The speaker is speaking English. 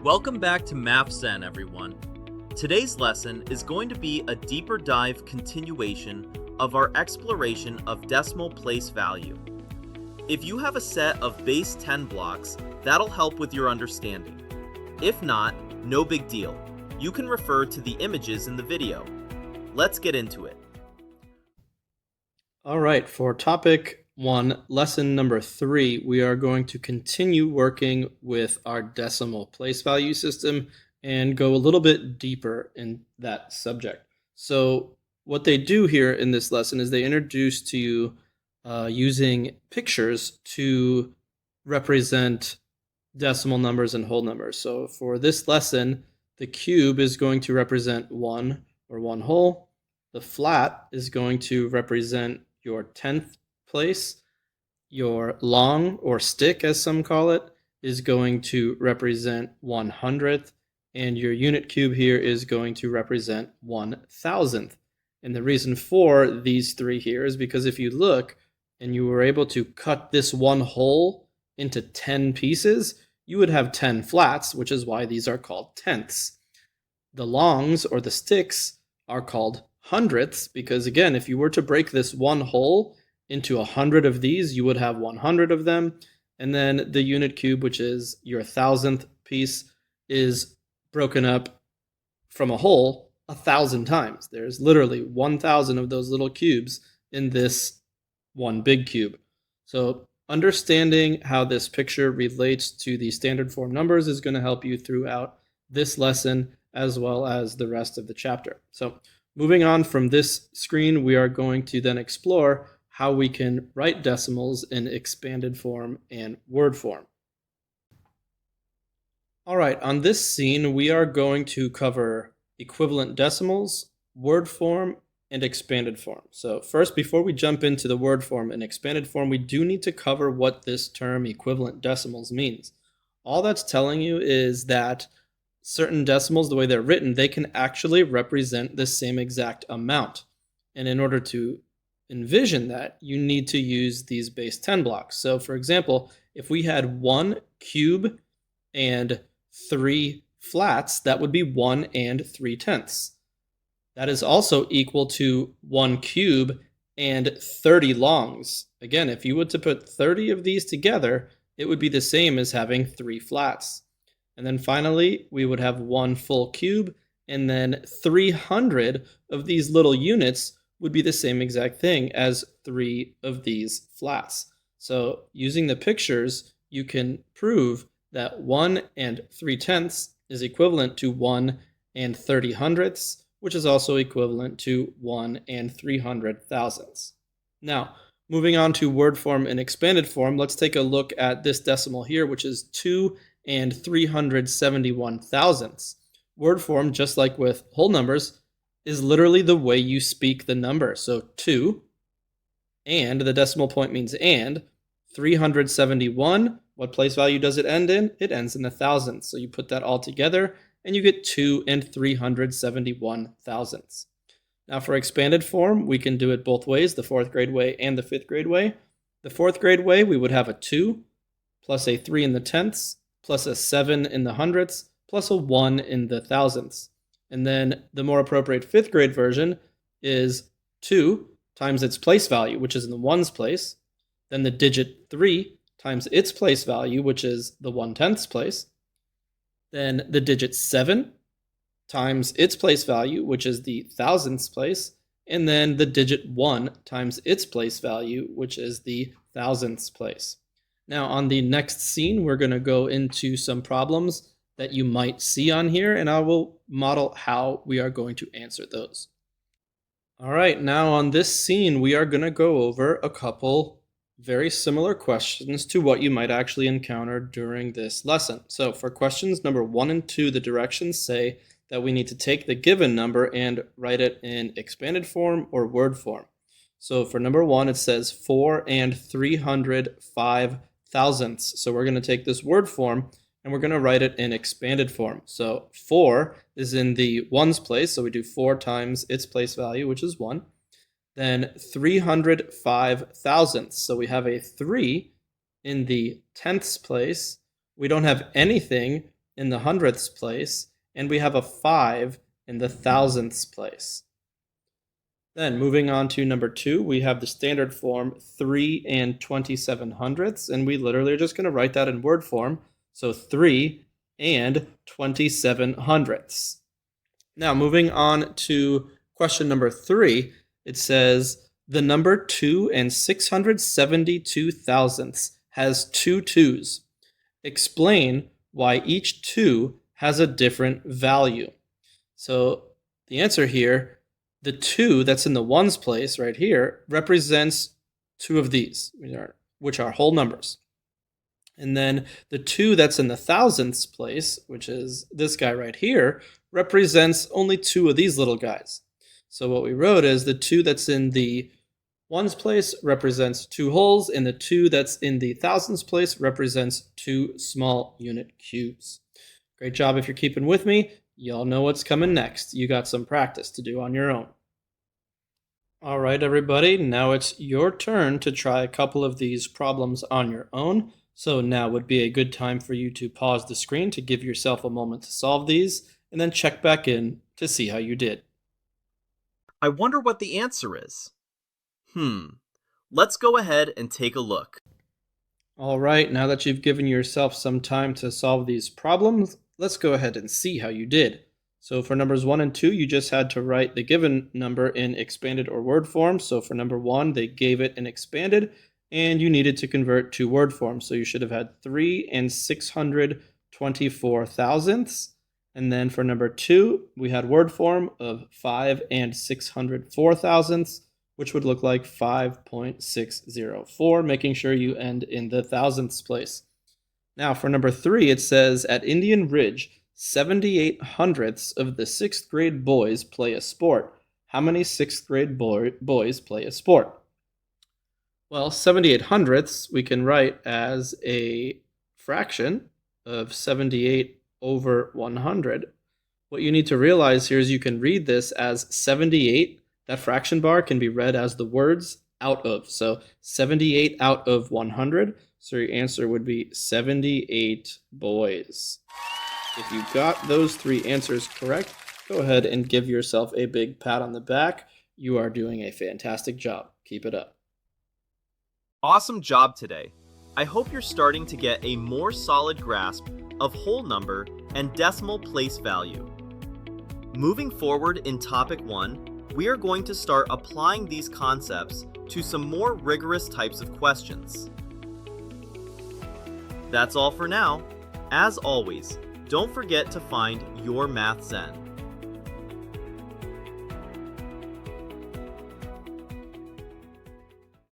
Welcome back to Math Zen, everyone. Today's lesson is going to be a deeper dive continuation of our exploration of decimal place value. If you have a set of base 10 blocks, that'll help with your understanding. If not, no big deal. You can refer to the images in the video. Let's get into it. All right, for topic 1, lesson number 3, we are going to continue working with our decimal place value system and go a little bit deeper in that subject. So what they do here in this lesson is they introduce to you using pictures to represent decimal numbers and whole numbers. So for this lesson, the cube is going to represent 1 or 1 whole. The flat is going to represent your 10th place. Your long, or stick as some call it, is going to represent 100th. And your unit cube here is going to represent 1,000th. And the reason for these three here is because if you look and you were able to cut this one whole into 10 pieces, you would have 10 flats, which is why these are called tenths. The longs, or the sticks, are called hundredths because, again, if you were to break this one whole into 100 of these, you would have 100 of them. And then the unit cube, which is your 1,000th piece, is broken up from a whole 1,000 times. There's literally 1,000 of those little cubes in this one big cube. So understanding how this picture relates to the standard form numbers is going to help you throughout this lesson as well as the rest of the chapter. So moving on from this screen, we are going to then explore how we can write decimals in expanded form and word form. All right, on this scene, we are going to cover equivalent decimals, word form, and expanded form. So first, before we jump into the word form and expanded form, we do need to cover what this term equivalent decimals means. All that's telling you is that certain decimals, the way they're written, they can actually represent the same exact amount. And in order to envision that, you need to use these base 10 blocks. So for example, if we had 1 cube and 3 flats, that would be 1 and 3/10. That is also equal to 1 cube and 30 longs. Again, if you were to put 30 of these together, it would be the same as having 3 flats. And then finally, we would have 1 full cube, and then 300 of these little units would be the same exact thing as 3 of these flats. So using the pictures, you can prove that 1 and 3/10 is equivalent to 1 and 30 hundredths, which is also equivalent to 1 and 300 thousandths. Now, moving on to word form and expanded form, let's take a look at this decimal here, which is 2 and 371 thousandths. Word form, just like with whole numbers, is literally the way you speak the number. So 2, and the decimal point means and, 371, what place value does it end in? It ends in the thousandths. So you put that all together and you get 2 and 371 thousandths. Now for expanded form, we can do it both ways, the 4th grade way and the 5th grade way. The 4th grade way, we would have a 2 plus a 3 in the tenths plus a 7 in the hundredths plus a 1 in the thousandths. And then the more appropriate 5th grade version is 2 times its place value, which is in the ones place, then the digit 3 times its place value, which is the 1/10ths place, then the digit 7 times its place value, which is the thousandths place, and then the digit 1 times its place value, which is the thousandths place. Now on the next scene, we're going to go into some problems that you might see on here, and I will model how we are going to answer those. All right, now on this scene, we are going to go over a couple very similar questions to what you might actually encounter during this lesson. So for questions number 1 and 2, the directions say that we need to take the given number and write it in expanded form or word form. So for number 1, it says 4 and 305 thousandths. So we're going to take this word form and we're going to write it in expanded form. So 4 is in the ones place, so we do 4 times its place value, which is 1. Then 305 thousandths, so we have a 3 in the tenths place. We don't have anything in the hundredths place, and we have a 5 in the thousandths place. Then moving on to number 2, we have the standard form 3 and 27 hundredths, and we literally are just going to write that in word form. So 3 and 27 hundredths. Now moving on to question number 3, it says the number 2 and 672 thousandths has 2 2's. Explain why each 2 has a different value. So the answer here, the 2 that's in the ones place right here represents 2 of these, which are whole numbers. And then the 2 that's in the thousandths place, which is this guy right here, represents only 2 of these little guys. So what we wrote is the 2 that's in the ones place represents 2 wholes, and the 2 that's in the thousandths place represents 2 small unit cubes. Great job if you're keeping with me. Y'all know what's coming next. You got some practice to do on your own. All right, everybody, now it's your turn to try a couple of these problems on your own. So now would be a good time for you to pause the screen to give yourself a moment to solve these, and then check back in to see how you did. I wonder what the answer is. Let's go ahead and take a look. All right, now that you've given yourself some time to solve these problems, let's go ahead and see how you did. So for numbers 1 and 2, you just had to write the given number in expanded or word form. So for number 1, they gave it in expanded, and you needed to convert to word form. So you should have had 3 and 624 thousandths. And then for number 2, we had word form of 5 and 604 thousandths, which would look like 5.604, making sure you end in the thousandths place. Now for number 3, it says, at Indian Ridge, 78 hundredths of the 6th grade boys play a sport. How many 6th grade boys play a sport? Well, 78 hundredths we can write as a fraction of 78 over 100. What you need to realize here is you can read this as 78. That fraction bar can be read as the words out of. So 78 out of 100. So your answer would be 78 boys. If you got those 3 answers correct, go ahead and give yourself a big pat on the back. You are doing a fantastic job. Keep it up. Awesome job today. I hope you're starting to get a more solid grasp of whole number and decimal place value. Moving forward in topic 1, we are going to start applying these concepts to some more rigorous types of questions. That's all for now. As always, don't forget to find your Math Zen.